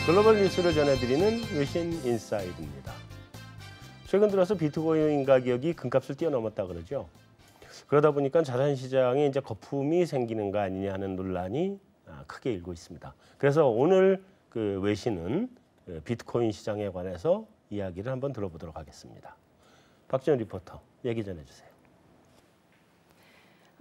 글로벌 뉴스를 전해드리는 외신 인사이드입니다. 최근 들어서 비트코인 가격이 금값을 뛰어넘었다 그러죠. 그러다 보니까 자산시장에 이제 거품이 생기는 거 아니냐 하는 논란이 크게 일고 있습니다. 그래서 오늘 그 외신은 비트코인 시장에 관해서 이야기를 한번 들어보도록 하겠습니다. 박지원 리포터, 얘기 전해주세요.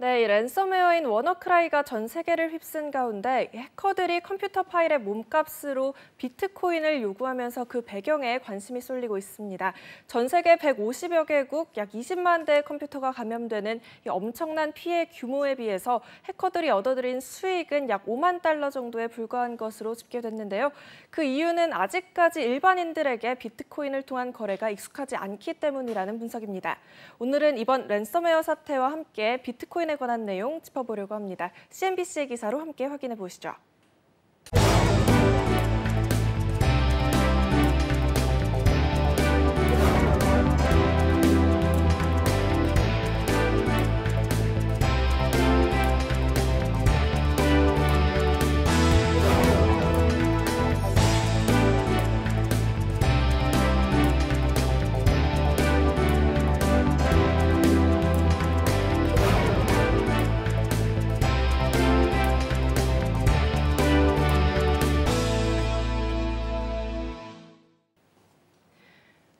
네, 이 랜섬웨어인 워너크라이가 전 세계를 휩쓴 가운데 해커들이 컴퓨터 파일의 몸값으로 비트코인을 요구하면서 그 배경에 관심이 쏠리고 있습니다. 전 세계 150여 개국 약 20만 대의 컴퓨터가 감염되는 이 엄청난 피해 규모에 비해서 해커들이 얻어들인 수익은 약 5만 달러 정도에 불과한 것으로 집계됐는데요. 그 이유는 아직까지 일반인들에게 비트코인을 통한 거래가 익숙하지 않기 때문이라는 분석입니다. 오늘은 이번 랜섬웨어 사태와 함께 비트코인에 관한 내용 짚어보려고 합니다. CNBC의 기사로 함께 확인해 보시죠.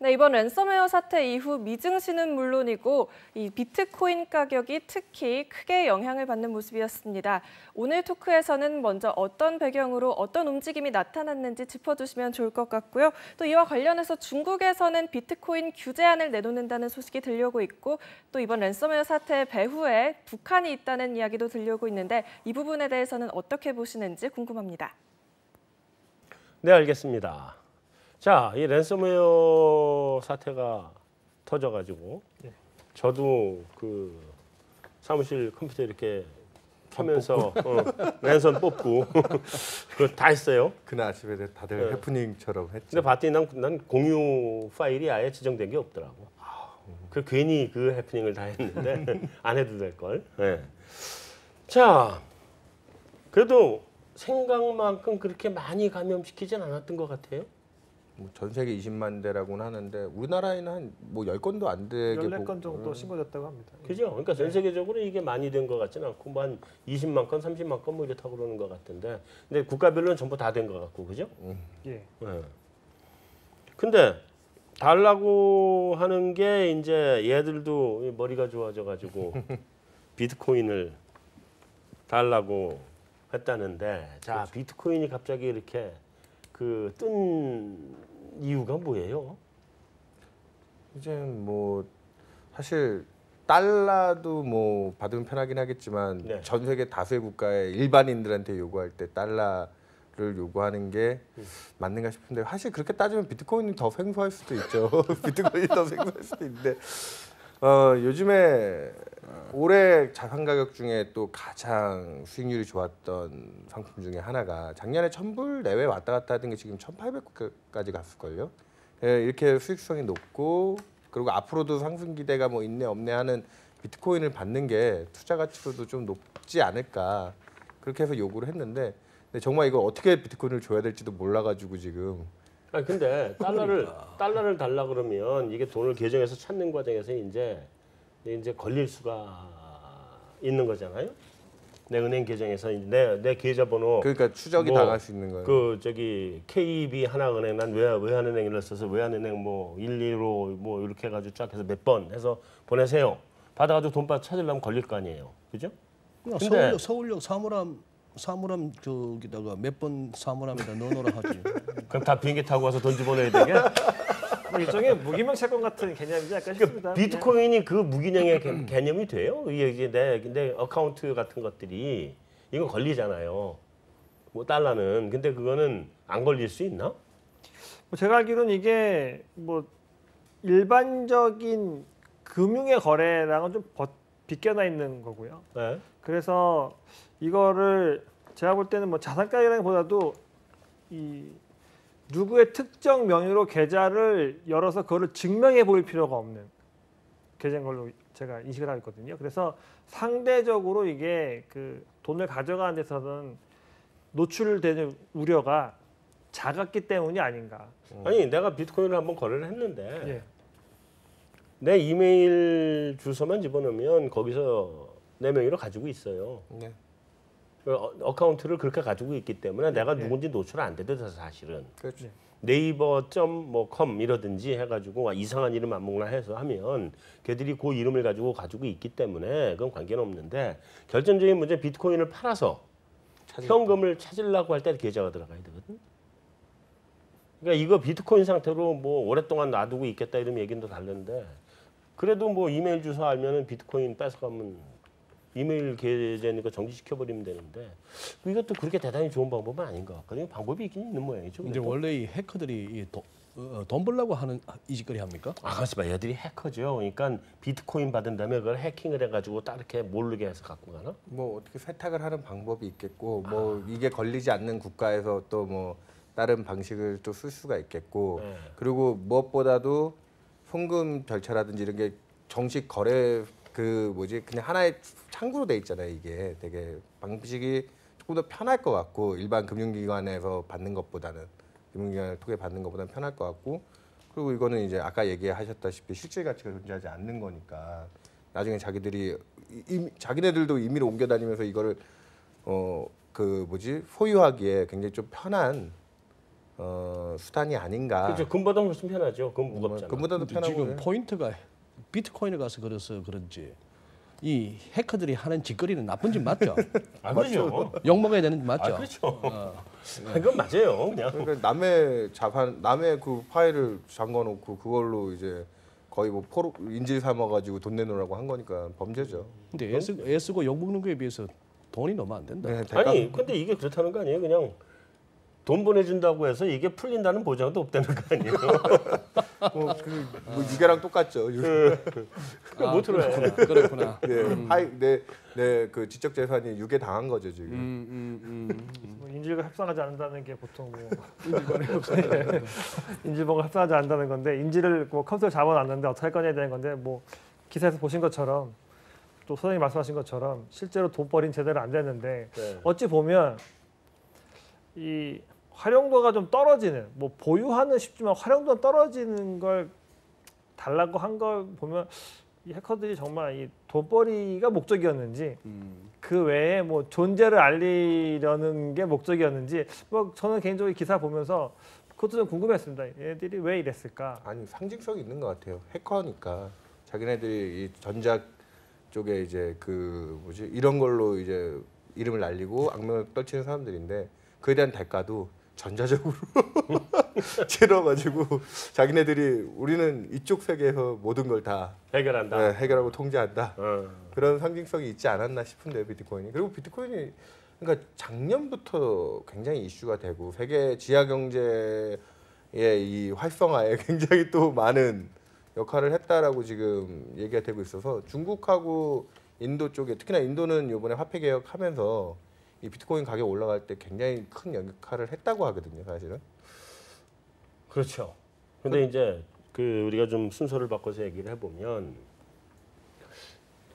네, 이번 랜섬웨어 사태 이후 미증시는 물론이고 이 비트코인 가격이 특히 크게 영향을 받는 모습이었습니다. 오늘 토크에서는 먼저 어떤 배경으로 어떤 움직임이 나타났는지 짚어주시면 좋을 것 같고요. 또 이와 관련해서 중국에서는 비트코인 규제안을 내놓는다는 소식이 들려오고 있고 또 이번 랜섬웨어 사태 배후에 북한이 있다는 이야기도 들려오고 있는데 이 부분에 대해서는 어떻게 보시는지 궁금합니다. 네, 알겠습니다. 자, 이 랜섬웨어 사태가 터져가지고 저도 그 사무실 컴퓨터 이렇게 켜면서 랜선 뽑고 그거 다 했어요. 그날 아침에 다들 해프닝처럼 했죠. 근데 봤더니 난 공유 파일이 아예 지정된 게 없더라고. 그 괜히 그 해프닝을 다 했는데 안 해도 될 걸. 네. 자, 그래도 생각만큼 그렇게 많이 감염시키진 않았던 것 같아요. 전 세계 20만 대라고는 하는데 우리나라에는 한 뭐 10건도 안 되게 14건 정도 신고됐다고 합니다. 그죠? 그러니까 전 세계적으로 이게 많이 된 것 같지는 않고 뭐 한 20만 건, 30만 건 뭐 이렇다고 그러는 것 같은데 근데 국가별로는 전부 다 된 것 같고 그죠? 예. 네. 근데 달라고 하는 게 이제 얘들도 머리가 좋아져 가지고 비트코인을 달라고 했다는데 자, 그렇죠. 비트코인이 갑자기 이렇게 그 뜬 이유가 뭐예요? 이제 뭐 사실 달러도 뭐 받으면 편하긴 하겠지만 네. 전 세계 다수의 국가에 일반인들한테 요구할 때 달러를 요구하는 게 맞는가 싶은데 사실 그렇게 따지면 비트코인이 더 생소할 수도 있죠. 비트코인이 더 생소할 수도 있는데 요즘에 올해 자산 가격 중에 또 가장 수익률이 좋았던 상품 중에 하나가 작년에 1,000불 내외 왔다 갔다 하던 게 지금 1,800까지 갔을걸요. 예, 이렇게 수익성이 높고 그리고 앞으로도 상승 기대가 뭐 있네 없네 하는 비트코인을 받는 게 투자 가치로도 좀 높지 않을까 그렇게 해서 요구를 했는데 근데 정말 이거 어떻게 비트코인을 줘야 될지도 몰라가지고 지금. 아니 근데 달러를 달라 그러면 이게 돈을 계정에서 찾는 과정에서 이제 걸릴 수가 있는 거잖아요. 내 은행 계정에서 내 계좌번호 그러니까 추적이 뭐, 당할 수 있는 거예요. 그 저기 KB 하나은행 난 외환은행을 써서 외환은행 뭐 115 뭐 이렇게 해가지고 쫙 해서 몇 번 해서 보내세요. 받아가지고 돈받아 찾으려면 걸릴 거 아니에요. 그죠? 근데 서울역 사물함 저기다가 몇 번 사물함에다 넣어놓으라 하지. 그럼 다 비행기 타고 와서 돈 집어넣어야 되게? 뭐 일종의 무기명 채권 같은 개념이지 않을까 싶습니다. 비트코인이 그 무기명의 개념이 돼요? 이게 내 어카운트 같은 것들이 이건 걸리잖아요. 뭐 달러는. 근데 그거는 안 걸릴 수 있나? 뭐 제가 알기로는 이게 뭐 일반적인 금융의 거래랑은 좀 비껴나 있는 거고요. 네. 그래서 이거를 제가 볼 때는 뭐 자산가격보다도 이 누구의 특정 명의로 계좌를 열어서 그거를 증명해 보일 필요가 없는 계좌인 걸로 제가 인식을 하고 있거든요. 그래서 상대적으로 이게 그 돈을 가져가는 데서는 노출되는 우려가 작았기 때문이 아닌가. 아니 내가 비트코인을 한번 거래를 했는데 예. 내 이메일 주소만 집어넣으면 거기서 내 명의로 가지고 있어요. 네. 어카운트를 그렇게 가지고 있기 때문에 내가 예. 누군지 노출 안 되더라도 사실은 그렇죠. 네. 네이버.com 이러든지 해가지고 이상한 이름 안 먹나 해서 하면 걔들이 그 이름을 가지고 있기 때문에 그건 관계는 없는데 결정적인 문제 비트코인을 팔아서 현금을 찾으려고 할 때 계좌가 들어가야 되거든. 그러니까 이거 비트코인 상태로 뭐 오랫동안 놔두고 있겠다 이런 얘기는 또 다른데 그래도 뭐 이메일 주소 알면은 비트코인 뺏어가면 이메일 계좌니까 정지시켜버리면 되는데 이것도 그렇게 대단히 좋은 방법은 아닌 것 같거든요. 방법이 있긴 있는 모양이죠. 이제 그래도. 원래 이 해커들이 돈 벌려고 하는 이 짓거리 합니까? 아, 그렇지 마. 얘들이 해커죠. 그러니까 비트코인 받은 다음에 그걸 해킹을 해가지고 딱 이렇게 모르게 해서 갖고 가나? 뭐 어떻게 세탁을 하는 방법이 있겠고 뭐 이게 걸리지 않는 국가에서 또 뭐 다른 방식을 또 쓸 수가 있겠고 네. 그리고 무엇보다도 송금 절차라든지 이런 게 정식 거래 그 뭐지 그냥 하나의 창구로 돼 있잖아요. 이게 되게 방식이 조금 더 편할 것 같고 일반 금융기관에서 받는 것보다는 금융기관을 통해 받는 것보다는 편할 것 같고 그리고 이거는 이제 아까 얘기하셨다시피 실질 가치가 존재하지 않는 거니까 나중에 자기들이 자기네들도 임의로 옮겨 다니면서 이거를 그 뭐지 소유하기에 굉장히 좀 편한 수단이 아닌가. 그렇죠. 금보다 훨씬 편하죠. 금 무겁잖아. 금보다도 근데 편하고 지금 포인트가 비트코인에 가서 그래서 그런지 이 해커들이 하는 짓거리는 나쁜 짓 맞죠? 아, 그렇죠. 욕 먹어야 되는 짓 맞죠? 아, 그렇죠. 그건 맞아요. 그냥. 그러니까 남의 자산, 남의 그 파일을 잠궈놓고 그걸로 이제 거의 뭐 인질 삼아가지고 돈 내놓으라고 한 거니까 범죄죠. 근데 애쓰고 욕 먹는 거에 비해서 돈이 너무 안 된다. 네, 아니, 근데 이게 그렇다는 거 아니에요? 그냥 돈 보내준다고 해서 이게 풀린다는 보장도 없다는 거 아니에요? 뭐 유괴랑 똑같죠. 못 들어요. 그렇구나. 내그 지적 재산이 유괴 당한 거죠 지금. 뭐 인질과 협상하지 않는다는 게 보통 뭐 인질범과 협상하지 않는다는 건데 인질을 뭐 컴퓨터 잡아놨는데 어떻게 할 거냐에 대한 건데 뭐 기사에서 보신 것처럼 또 소장님 말씀하신 것처럼 실제로 돈벌이는 제대로 안 됐는데 네. 어찌 보면 이 활용도가 좀 떨어지는 뭐 보유하는 쉽지만 활용도가 떨어지는 걸 달라고 한 걸 보면 이 해커들이 정말 이 돈벌이가 목적이었는지 그 외에 뭐 존재를 알리려는 게 목적이었는지 뭐 저는 개인적으로 이 기사 보면서 그것도 좀 궁금했습니다. 얘들이 왜 이랬을까? 아니 상징성이 있는 것 같아요. 해커니까 자기네들이 이 전작 쪽에 이제 그 뭐지 이런 걸로 이제 이름을 날리고 악명을 떨치는 사람들인데 그에 대한 대가도 전자적으로 치러가지고 자기네들이 우리는 이쪽 세계에서 모든 걸 다 해결한다. 해결하고 통제한다. 어. 그런 상징성이 있지 않았나 싶은데요, 비트코인이. 그리고 비트코인이 그러니까 작년부터 굉장히 이슈가 되고 세계 지하 경제의 이 활성화에 굉장히 또 많은 역할을 했다라고 지금 얘기가 되고 있어서 중국하고 인도 쪽에 특히나 인도는 이번에 화폐 개혁하면서 이 비트코인 가격 올라갈 때 굉장히 큰 역할을 했다고 하거든요, 사실은. 그렇죠. 근데 이제 그 우리가 좀 순서를 바꿔서 얘기를 해보면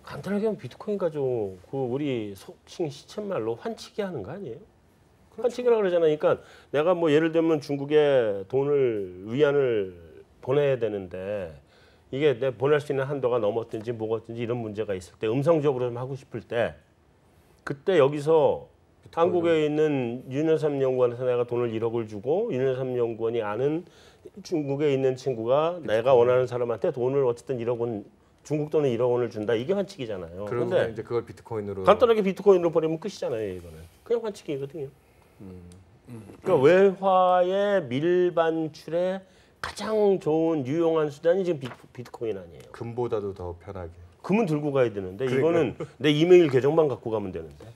간단하게 하면 비트코인 가지고 그 우리 속칭 시쳇말로 환치기 하는 거 아니에요? 환치기라고 그러잖아요. 그러니까 내가 뭐 예를 들면 중국에 위안을 보내야 되는데 이게 내 보낼 수 있는 한도가 넘었든지 뭐었든지 이런 문제가 있을 때 음성적으로 좀 하고 싶을 때 그때 여기서 한국에 있는 윤여삼 연구원에서 내가 돈을 1억을 주고 윤여삼 연구원이 아는 중국에 있는 친구가 내가 원하는 사람한테 돈을 어쨌든 1억 원 중국 돈을 1억 원을 준다. 이게 환치기잖아요. 그런데 그런데 이제 그걸 비트코인으로 간단하게 비트코인으로 버리면 끝이잖아요. 이거는 그냥 환치기거든요. 그러니까 외화의 밀반출에 가장 좋은 유용한 수단이 지금 비트코인 아니에요. 금보다도 더 편하게. 금은 들고 가야 되는데 이거는 내 이메일 계정만 갖고 가면 되는데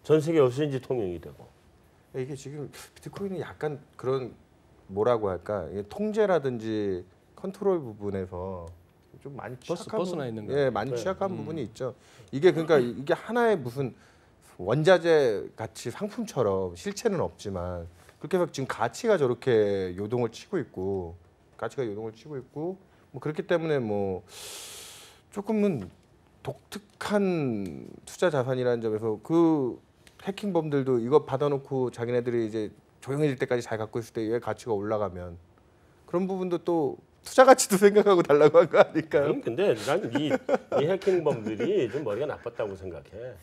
전 세계 어디든지 통용이 되고. 이게 지금 비트코인이 약간 그런 뭐라고 할까 이게 통제라든지 컨트롤 부분에서 좀 많이 취약한 벗어나 있는 거. 예, 많이 취약한 부분이 있죠. 이게 그러니까 이게 하나의 무슨 원자재 같이 상품처럼 실체는 없지만 그렇게 해서 지금 가치가 저렇게 요동을 치고 있고 뭐 그렇기 때문에 뭐 조금은 독특한 투자 자산이라는 점에서 그 해킹범들도 이거 받아놓고 자기네들이 이제 조용해질 때까지 잘 갖고 있을 때 얘 가치가 올라가면 그런 부분도 또 투자 가치도 생각하고 달라고 한 거 아닐까요? 근데 난 이 해킹범들이 좀 머리가 나빴다고 생각해.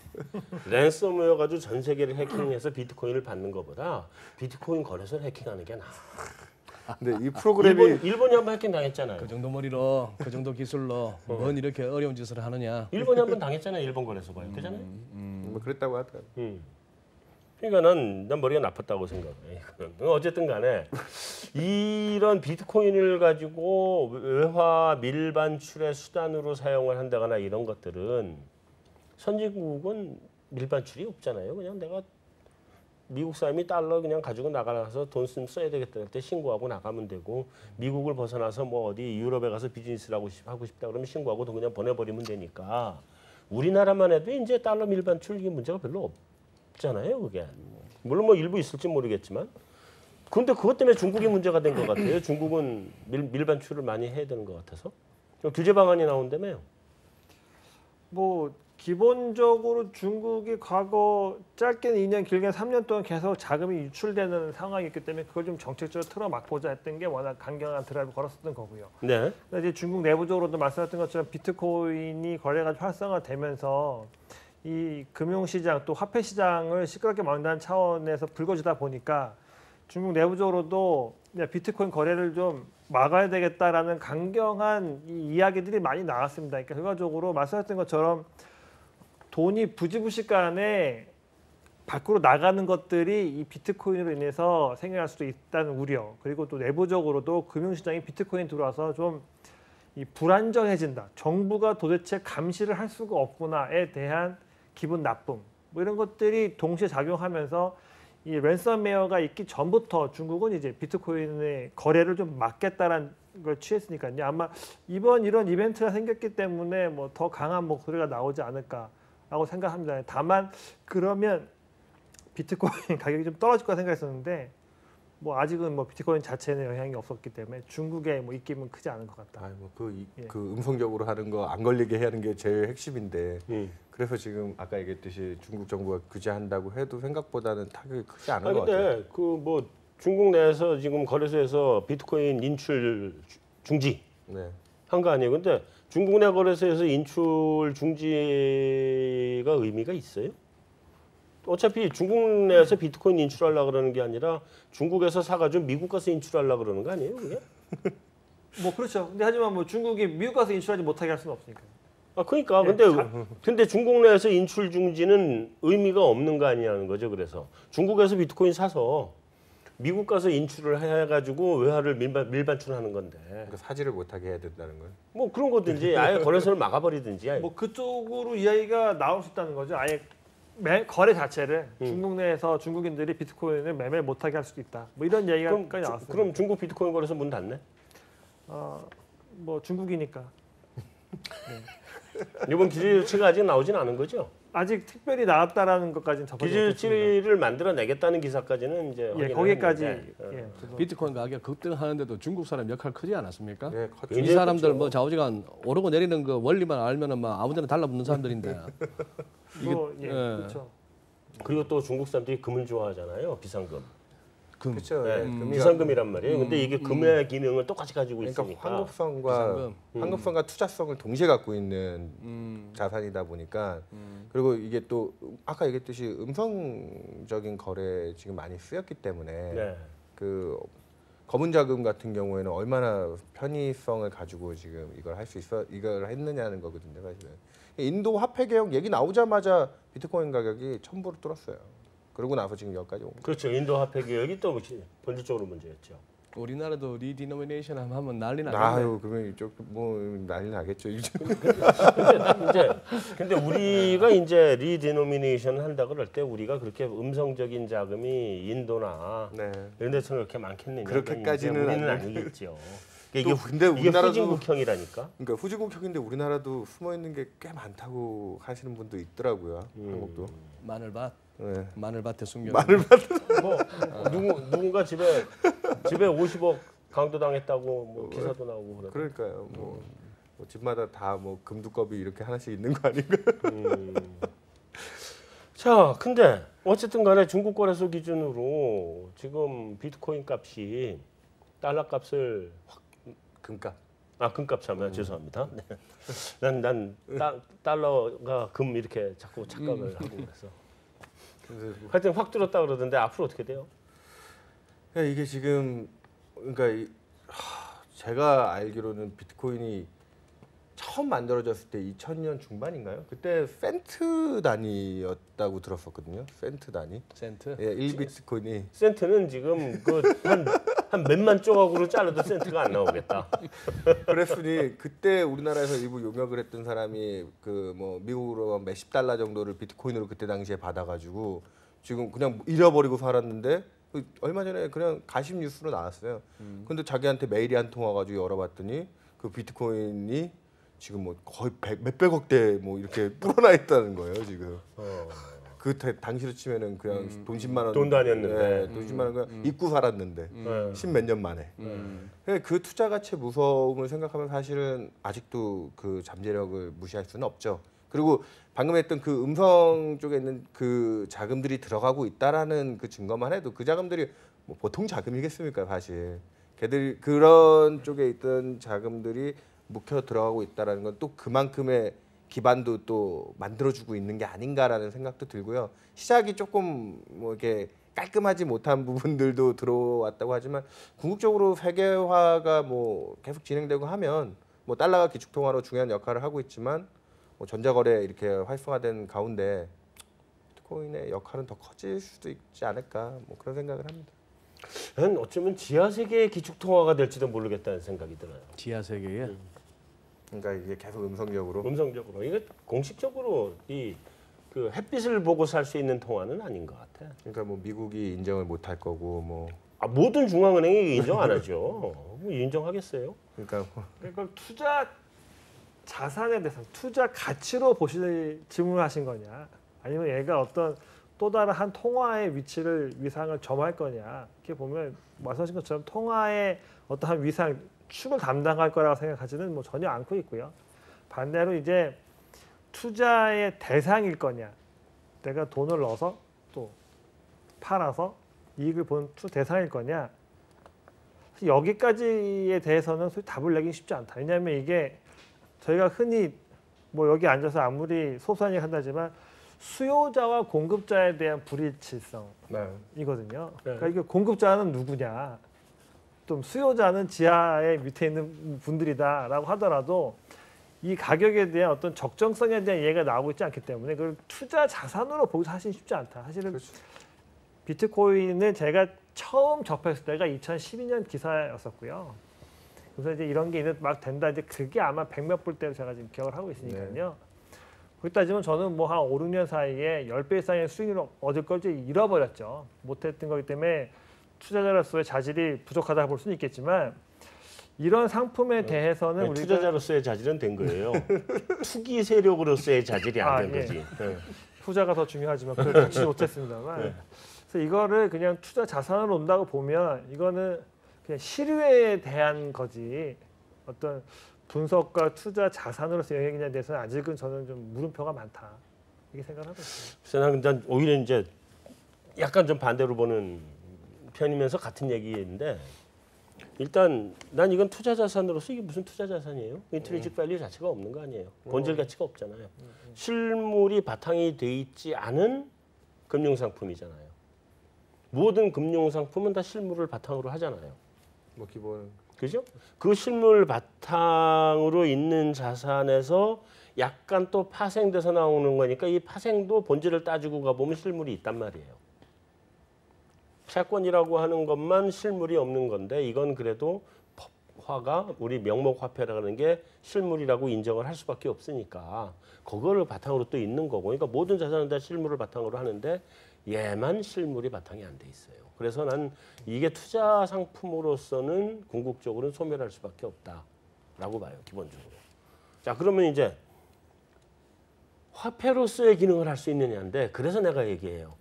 랜섬웨어 가지고 전 세계를 해킹해서 비트코인을 받는 것보다 비트코인 거래소를 해킹하는 게 나아. 근데 이 프로그램이 일본이 한번 해킹 당했잖아요. 그 정도 머리로 그 정도 기술로 뭔 이렇게 어려운 짓을 하느냐. 일본이 한번 당했잖아요. 일본 거래소가요. 그잖아요. 뭐 그랬다고 하더라고요. 그러니까 난 머리가 나빴다고 생각해. 어쨌든 간에 이런 비트코인을 가지고 외화 밀반출의 수단으로 사용을 한다거나 이런 것들은 선진국은 밀반출이 없잖아요. 그냥 내가 미국 사람이 달러 그냥 가지고 나가서 돈 써야 되겠다 할 때 신고하고 나가면 되고 미국을 벗어나서 뭐 어디 유럽에 가서 비즈니스를 하고 싶다 그러면 신고하고 돈 그냥 보내버리면 되니까 우리나라만 해도 이제 달러 밀반출 이게 문제가 별로 없잖아요. 그게 물론 뭐 일부 있을지 모르겠지만 근데 그것 때문에 중국이 문제가 된 것 같아요. 중국은 밀반출을 많이 해야 되는 것 같아서 규제 방안이 나온다며요. 뭐 기본적으로 중국이 과거 짧게는 2년 길게는 3년 동안 계속 자금이 유출되는 상황이었기 때문에 그걸 좀 정책적으로 틀어막고자 했던 게 워낙 강경한 드라이브 걸었었던 거고요. 네. 이제 중국 내부적으로도 말씀하셨던 것처럼 비트코인이 거래가 활성화되면서 이 금융시장 또 화폐시장을 시끄럽게 만든다는 차원에서 불거지다 보니까 중국 내부적으로도 비트코인 거래를 좀 막아야 되겠다라는 강경한 이 이야기들이 많이 나왔습니다. 그러니까 결과적으로 말씀하셨던 것처럼 돈이 부지부식간에 밖으로 나가는 것들이 이 비트코인으로 인해서 생겨날 수도 있다는 우려, 그리고 또 내부적으로도 금융시장이 비트코인 들어와서 좀 이 불안정해진다. 정부가 도대체 감시를 할 수가 없구나에 대한 기분 나쁨, 뭐 이런 것들이 동시에 작용하면서 이 랜섬웨어가 있기 전부터 중국은 이제 비트코인의 거래를 좀 막겠다라는 걸 취했으니까요. 아마 이번 이런 이벤트가 생겼기 때문에 뭐 더 강한 목소리가 나오지 않을까라고 생각합니다. 다만 그러면 비트코인 가격이 좀 떨어질 거라 생각했었는데 뭐 아직은 뭐 비트코인 자체는 영향이 없었기 때문에 중국의 뭐 입김은 크지 않은 것 같다. 그 음성적으로 하는 거 안 걸리게 하는 게 제일 핵심인데 그래서 지금 아까 얘기했듯이 중국 정부가 규제한다고 해도 생각보다는 타격이 크지 않은 것 같아요. 근데 그 뭐 중국 내에서 지금 거래소에서 비트코인 인출 중지 네. 한 거 아니에요? 근데 중국 내 거래소에서 인출 중지가 의미가 있어요? 어차피 중국 내에서 비트코인 인출하려고 그러는 게 아니라 중국에서 사가지고 미국 가서 인출하려고 그러는 거 아니에요? 그게? 뭐 그렇죠. 근데 하지만 뭐 중국이 미국 가서 인출하지 못하게 할 수는 없으니까. 그러니까 근데 중국 내에서 인출 중지는 의미가 없는 거 아니냐는 거죠. 그래서 중국에서 비트코인 사서 미국 가서 인출을 해가지고 외화를 밀반출하는 건데. 그러니까 사지를 못하게 해야 된다는 거예요. 뭐 그런 거든지 아예 거래소를 막아버리든지. 뭐 그쪽으로 이야기가 나올 수 있다는 거죠. 아예 거래 자체를 중국 내에서 중국인들이 비트코인을 매매 못하게 할 수도 있다. 뭐 이런 이야기가 나왔습니다. 그럼 중국 비트코인 거래소 문 닫네? 뭐 중국이니까. 이번 기재조치가 아직 나오진 않은 거죠? 아직 특별히 나왔다라는 것까지는 접하지 못했습니다. 기재조치를 만들어내겠다는 기사까지는 이제 거기까지. 비트코인 가격 급등하는데도 중국 사람 역할 크지 않았습니까? 네, 이 사람들 뭐 좌우지간 오르고 내리는 그 원리만 알면은 막 아무데나 달라붙는 사람들인데. 그렇죠. 그리고 또 중국 사람들이 금을 좋아하잖아요. 비상금. 그렇죠. 네, 금이 비상금이란 말이에요. 근데 이게 금의 기능을 똑같이 가지고 그러니까 있으니까. 환급성과 투자성을 동시에 갖고 있는 자산이다 보니까 그리고 이게 또 아까 얘기했듯이 음성적인 거래 지금 많이 쓰였기 때문에 네. 그 검은 자금 같은 경우에는 얼마나 편의성을 가지고 지금 이걸 했느냐는 거거든요, 사실은. 인도 화폐 개혁 얘기 나오자마자 비트코인 가격이 1000불을 뚫었어요. 그러고 나서 지금 여기까지 온 거예요. 그렇죠. 인도 화폐 개혁이 또 본질적으로 문제였죠. 우리나라도 리디노미네이션 하면 난리 나겠네. 아유, 그러면 이쪽 뭐 난리 나겠죠. 근데 우리가 이제 리디노미네이션 한다 그럴 때 우리가 그렇게 음성적인 자금이 인도나 네. 이런 데서는 그렇게 많겠느냐? 그렇게까지는 우리는 아니겠죠. 이게 근데 우리나라도 후진국형이라니까. 그러니까 후진국형인데 우리나라도 숨어 있는 게 꽤 많다고 하시는 분도 있더라고요. 한국도. 마늘밭. 네. 마늘밭에 숨겨. 뭐 누군가 집에 50억 강도당했다고 뭐 기사도 나오고 그래. 그러니까요. 뭐 집마다 다 뭐 금두껍이 이렇게 하나씩 있는 거 아닌가? 자, 근데 어쨌든 간에 중국 거래소 기준으로 지금 비트코인 값이 달러 값을 금값. 금값 참아 죄송합니다. 네. 달러가 금 이렇게 자꾸 착각을 하고 그래서. 하여튼 확 줄었다 그러던데 앞으로 어떻게 돼요? 그러니까 이게 지금 그러니까 제가 알기로는 비트코인이 처음 만들어졌을 때 2000년 중반인가요? 그때 센트 단위였다고 들었었거든요. 센트 단위. 센트. 예, 1비트코인이. 센트는 지금 한 몇만 조각으로 잘라도 센트가 안 나오겠다. 그랬으니 그때 우리나라에서 일부 용역을 했던 사람이 그 뭐 미국으로 몇십 달러 정도를 비트코인으로 그때 당시에 받아가지고 지금 그냥 잃어버리고 살았는데 얼마 전에 그냥 가십 뉴스로 나왔어요. 근데 자기한테 메일이 한 통 와가지고 열어봤더니 그 비트코인이 지금 뭐 거의 몇백억대 뭐 이렇게 불어나 있다는 거예요 지금. 그 당시로 치면은 그냥 돈 10만 원. 돈 다녔는데. 돈 10만 원 그냥 잊고 살았는데 10몇 년 만에. 그 투자 가치의 무서움을 생각하면 사실은 아직도 그 잠재력을 무시할 수는 없죠. 그리고 방금 했던 그 음성 쪽에 있는 그 자금들이 들어가고 있다라는 그 증거만 해도 그 자금들이 뭐 보통 자금이겠습니까 사실. 걔들이 그런 쪽에 있던 자금들이 묵혀 들어가고 있다라는 건 또 그만큼의 기반도 또 만들어주고 있는 게 아닌가라는 생각도 들고요. 시작이 조금 뭐 이렇게 깔끔하지 못한 부분들도 들어왔다고 하지만 궁극적으로 세계화가 뭐 계속 진행되고 하면 뭐 달러가 기축통화로 중요한 역할을 하고 있지만 뭐 전자거래 이렇게 활성화된 가운데 비트코인의 역할은 더 커질 수도 있지 않을까 뭐 그런 생각을 합니다. 어쩌면 지하 세계의 기축 통화가 될지도 모르겠다는 생각이 들어요. 지하 세계에. 그러니까 이게 계속 음성적으로. 이게 공식적으로 이 그 햇빛을 보고 살 수 있는 통화는 아닌 것 같아. 그러니까 뭐 미국이 인정을 못 할 거고 뭐. 모든 중앙은행이 인정 안 하죠. 뭐 인정하겠어요? 그러니까 그걸 투자 자산에 대해서 투자 가치로 보실 질문하신 거냐, 아니면 얘가 어떤 또 다른 한 통화의 위치를 위상을 점할 거냐. 이렇게 보면 말씀하신 것처럼 통화의 어떠한 위상 축을 담당할 거라고 생각하지는 뭐 전혀 않고 있고요. 반대로 이제 투자의 대상일 거냐, 내가 돈을 넣어서 또 팔아서 이익을 본 대상일 거냐, 여기까지에 대해서는 솔직히 답을 내기 쉽지 않다. 왜냐하면 이게 저희가 흔히 뭐 여기 앉아서 아무리 소소한 얘기 한다지만 수요자와 공급자에 대한 불일치성이거든요. 그러니까 이게 공급자는 누구냐, 좀 수요자는 지하에 밑에 있는 분들이다라고 하더라도 이 가격에 대한 어떤 적정성에 대한 이해가 나오고 있지 않기 때문에 그걸 투자 자산으로 보기 사실 쉽지 않다. 사실은 그렇죠. 비트코인을 제가 처음 접했을 때가 2012년 기사였었고요. 그래서 이제 이런 게 막 된다. 이제 그게 아마 100몇 불 때로 제가 지금 기억을 하고 있으니까요. 그렇게 따지면 저는 뭐 한 5, 6년 사이에 10배 이상의 수익을 얻을 걸 잃어버렸죠. 못했던 거기 때문에 투자자로서의 자질이 부족하다고 볼 수는 있겠지만 이런 상품에 대해서는 우리가 투자자로서의 자질은 된 거예요. 투기 세력으로서의 자질이 안 된 거지. 투자가 더 중요하지만 그걸 갖지 못했습니다만 그래서 이거를 그냥 투자 자산으로 온다고 보면 이거는 그냥 시류에 대한 거지 어떤 분석과 투자 자산으로서 영향이냐에 대해서는 아직은 저는 좀 물음표가 많다 이렇게 생각을 하고 있습니다. 그래서 난 오히려 이제 약간 좀 반대로 보는 편이면서 같은 얘기인데 일단 난 이건 투자 자산으로서 이게 무슨 투자 자산이에요? 인트리직 밸류 자체가 없는 거 아니에요? 본질 가치가 없잖아요. 실물이 바탕이 돼 있지 않은 금융 상품이잖아요. 모든 금융 상품은 다 실물을 바탕으로 하잖아요. 뭐 기본. 그죠? 그 실물 바탕으로 있는 자산에서 약간 또 파생돼서 나오는 거니까 이 파생도 본질을 따지고 가보면 실물이 있단 말이에요. 채권이라고 하는 것만 실물이 없는 건데 이건 그래도 법화가 우리 명목화폐라는 게 실물이라고 인정을 할 수밖에 없으니까 그거를 바탕으로 또 있는 거고 그러니까 모든 자산은 다 실물을 바탕으로 하는데 얘만 실물이 바탕이 안 돼 있어요. 그래서 난 이게 투자 상품으로서는 궁극적으로는 소멸할 수밖에 없다라고 봐요. 기본적으로. 자 그러면 이제 화폐로서의 기능을 할 수 있느냐인데 그래서 내가 얘기해요.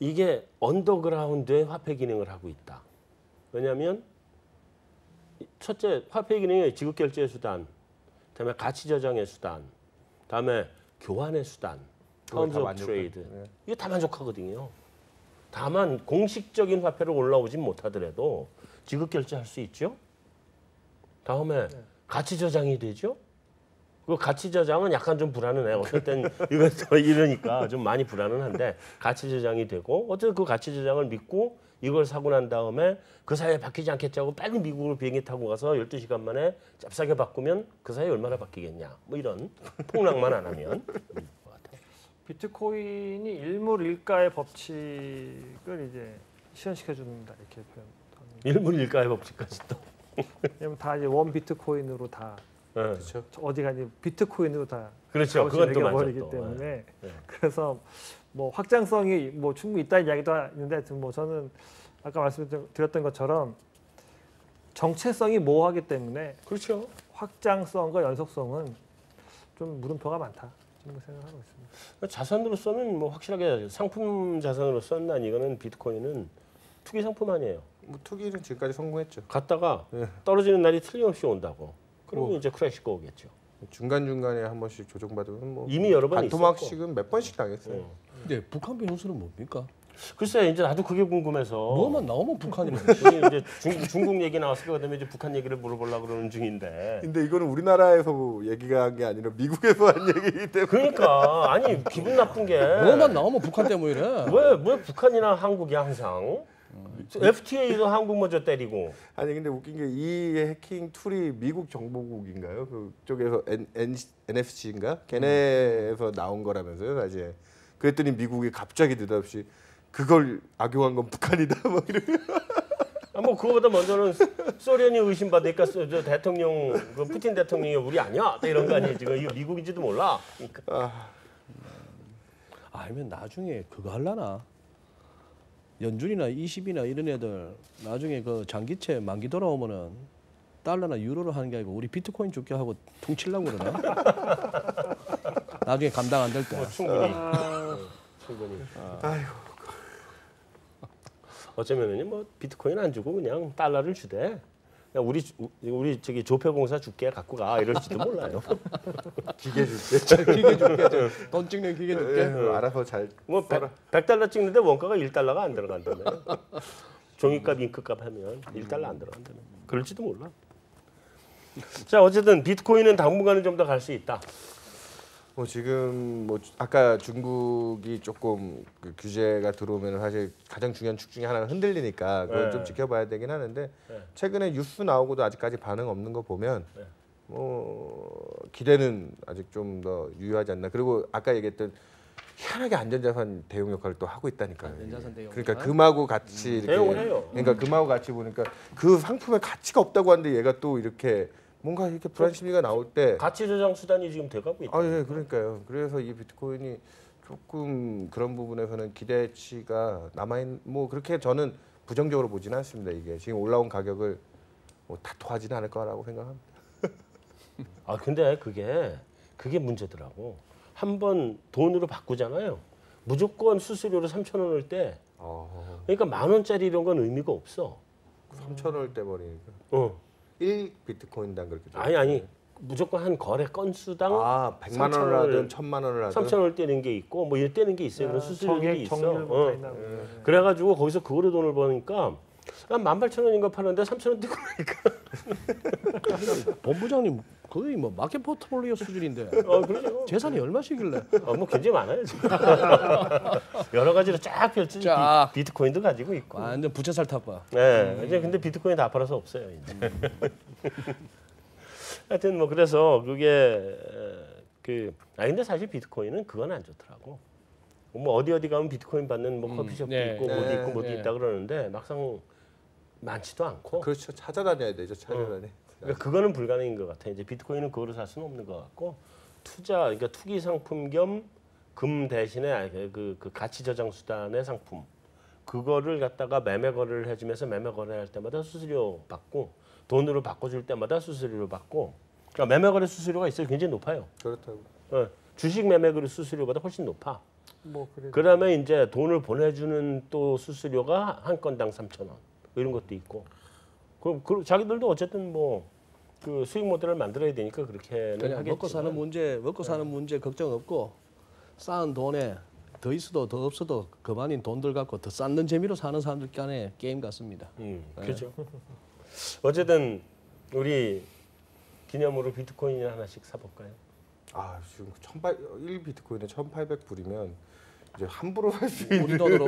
이게 언더그라운드의 화폐 기능을 하고 있다. 왜냐하면 첫째 화폐 기능이 지급결제 수단, 그다음에 가치 저장의 수단, 그다음에 교환의 수단 terms 다 of 만족하죠. trade. 네. 이게 다 만족하거든요. 다만 공식적인 화폐로 올라오진 못하더라도 지급 결제할 수 있죠. 다음에 가치 저장이 되죠. 그 가치 저장은 약간 좀 불안은 해요. 어떨 땐 이거 더 이러니까 좀 많이 불안은 한데 가치 저장이 되고 어쨌든 그 가치 저장을 믿고 이걸 사고 난 다음에 그 사이에 바뀌지 않겠지 하고 빨리 미국으로 비행기 타고 가서 12시간 만에 짭싸게 바꾸면 그 사이에 얼마나 바뀌겠냐. 뭐 이런 폭락만 안 하면. 비트코인이 일물일가의 법칙을 이제 실현시켜 준다 이렇게 표현. 일물일가의 법칙까지 또. 왜냐면 다 이제 원 비트코인으로 다 네. 그렇죠. 어디 가니 비트코인으로 다 그렇죠. 값이 그건 또 맞죠. 매겨버리기 또. 때문에 네. 그래서 뭐 확장성이 뭐 충분히 있다는 이야기도 있는데 하여튼 뭐 저는 아까 말씀드렸던 것처럼 정체성이 모호하기 때문에 그렇죠. 확장성과 연속성은 좀 물음표가 많다 지금 생각하고 있습니다. 자산으로서는 뭐 확실하게 상품 자산으로서는 난 이거는 비트코인은 투기 상품 아니에요. 뭐 투기는 지금까지 성공했죠. 갔다가 네. 떨어지는 날이 틀림없이 온다고. 그러면 이제 크래시가 오겠죠. 중간 중간에 한 번씩 조정받으면 뭐 이미 여러 번 반토막씩은 몇 번씩 당했어요. 네. 근데 북한 변수는 뭡니까? 글쎄 이제 나도 그게 궁금해서. 뭐만 나오면 북한이네. 우리 이제 중국 얘기 나왔을 거 그다음에 이제 북한 얘기를 물어보려고 그러는 중인데. 근데 이거는 우리나라에서 얘기가 한 게 아니라 미국에서 한 얘기이기 때문에 그러니까 아니 기분 나쁜 게. 뭐만 나오면 북한 때문이래. 왜 북한이나 한국이 항상 FTA도 한국 먼저 때리고. 아니 근데 웃긴 게 이 해킹 툴이 미국 정보국인가요? 그쪽에서 NFC인가? 걔네에서 나온 거라면서요, 사실. 그랬더니 미국이 갑자기 느닷없이 그걸 악용한 건 북한이다 뭐 이런. 뭐 그거보다 먼저는 소련이 의심받으니까 저 대통령 그 푸틴 대통령이 우리 아니야 이런 거 아니에요 지금 이거 미국인지도 몰라. 그러니까. 아니면 나중에 그거 할라나? 연준이나 20이나 이런 애들 나중에 그 장기채 만기 돌아오면은 달러나 유로로 하는 게 아니고 우리 비트코인 줄게 하고 퉁치려고 그러나? 나중에 감당 안 될 때. 충분히. 충분히. 아이고. 어쩌면은 뭐 비트코인 안 주고 그냥 달러를 주대. 그냥 우리 저기 조폐공사 줄게 갖고 가 이럴지도 몰라요. 기계 줄게. 기계 줄게. 돈 찍는 기계 줄게. 알아서 잘. 뭐 100달러 찍는데 원가가 1달러가 안 들어간다며. 종이값, 잉크값 하면 1달러 안 들어간다며. 그럴지도 몰라. 자 어쨌든 비트코인은 당분간은 좀 더 갈 수 있다. 뭐 지금 뭐 아까 중국이 조금 그 규제가 들어오면 사실 가장 중요한 축 중에 하나는 흔들리니까 그건 네. 좀 지켜봐야 되긴 하는데 네. 최근에 뉴스 나오고도 아직까지 반응 없는 거 보면 네. 뭐 기대는 아직 좀 더 유효하지 않나. 그리고 아까 얘기했던 희한하게 안전자산 대응 역할을 또 하고 있다니까요. 안전자산 대응 그러니까 역할? 금하고 같이 이렇게 대응을 해요. 그러니까 금하고 같이 보니까 그 상품에 가치가 없다고 하는데 얘가 또 이렇게 뭔가 이렇게 불안 심리가 나올 때 가치 저장 수단이 지금 돼가고 있다. 아, 예, 그러니까요. 그래서 이 비트코인이 조금 그런 부분에서는 기대치가 남아있는 뭐 그렇게 저는 부정적으로 보지는 않습니다. 이게 지금 올라온 가격을 뭐 다투하지는 않을 거라고 생각합니다. 아 근데 그게 문제더라고. 한번 돈으로 바꾸잖아요. 무조건 수수료로 3,000원을 떼. 그러니까 10,000원짜리 이런 건 의미가 없어. 3,000원을 떼버리니까 1 비트코인당 그렇게 돼요. 아니 무조건 한 거래 건수당 아 100만 원을 하든 1,000만 원을 하든 3,000원을 떼는 게 있고 뭐 이렇게 떼는 게 있어요. 그런 수수료들이 있어. 정률부터 있나 보네. 그래가지고 거기서 그거로 돈을 버니까 한 18,000원인가 파는데 3,000원 떼고 나니까. 본부장님 거의 뭐 마켓 포트폴리오 수준인데 그렇죠. 재산이 얼마씩일래? 뭐 굉장히 많아요 지금. 여러 가지로 쫙 펼쳐진 쫙. 비트코인도 가지고 있고. 완전 부채살 탑바. 네, 이제 근데 비트코인 다 팔아서 없어요 이제. 하여튼 뭐 그래서 그게 근데 사실 비트코인은 그건 안 좋더라고. 뭐 어디 가면 비트코인 받는 뭐 커피숍도 네, 있고 네, 뭐도 있고 뭐도 네. 있다 그러는데 막상 많지도 않고. 그렇죠. 찾아다녀야 되죠. 찾아다녀. 그러니까 그거는 불가능인 것 같아. 이제 비트코인은 그거로 살 수는 없는 것 같고 그러니까 투기 상품 겸 금 대신에 그 가치 저장 수단의 상품 그거를 갖다가 매매 거래를 해주면서 매매 거래할 때마다 수수료 받고 돈으로 바꿔줄 때마다 수수료를 받고 그러니까 매매 거래 수수료가 있어요. 굉장히 높아요. 그렇다고. 주식 매매 거래 수수료보다 훨씬 높아. 뭐 그래. 그다음에 이제 돈을 보내주는 또 수수료가 한 건당 3,000원 이런 것도 있고. 그럼 자기들도 어쨌든 뭐 그 수익 모델을 만들어야 되니까 그렇게는 그냥 하겠지만. 먹고 사는 문제 걱정 없고 쌓은 돈에 더 있어도 더 없어도 그만인 돈들 갖고 더 쌓는 재미로 사는 사람들 간의 게임 같습니다. 그렇죠. 어쨌든 우리 기념으로 비트코인 하나씩 사볼까요? 아 지금 1 비트코인에 1,800불이면 이제 함부로 살 수 있는. 우리 돈으로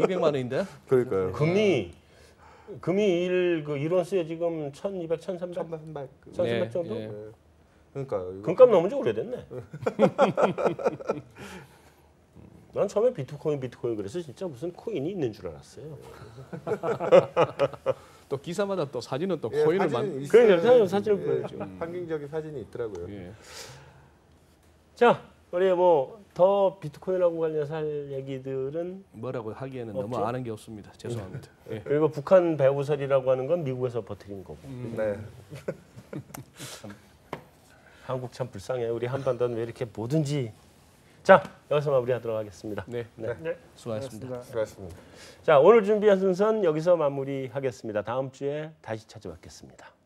200만 원인데. 그러니까요. 금이 그 1온스에 지금 1,200, 1,300, 1,300. 1,300 정도? 예. 그러니까요. 이거 금값 넘은 지 오래됐네. 난 처음에 비트코인 그래서 진짜 무슨 코인이 있는 줄 알았어요. 또 기사마다 또 사진은 또 예, 코인을 사진은 있어요. 그러니까 사진을 보여줘. 환경적인 사진이 있더라고요. 예. 자, 우리 뭐 더 비트코인하고 관련해서 할 얘기들은 뭐라고 하기에는 없죠? 너무 아는 게 없습니다. 죄송합니다. 예. 그리고 북한 배후설이라고 하는 건 미국에서 버티는 거고. 네. 한국 참 불쌍해. 우리 한반도는 왜 이렇게 뭐든지. 자, 여기서 마무리하도록 하겠습니다. 네. 네. 네, 수고하셨습니다. 수고하셨습니다. 자, 오늘 준비한 순서는 여기서 마무리하겠습니다. 다음 주에 다시 찾아뵙겠습니다.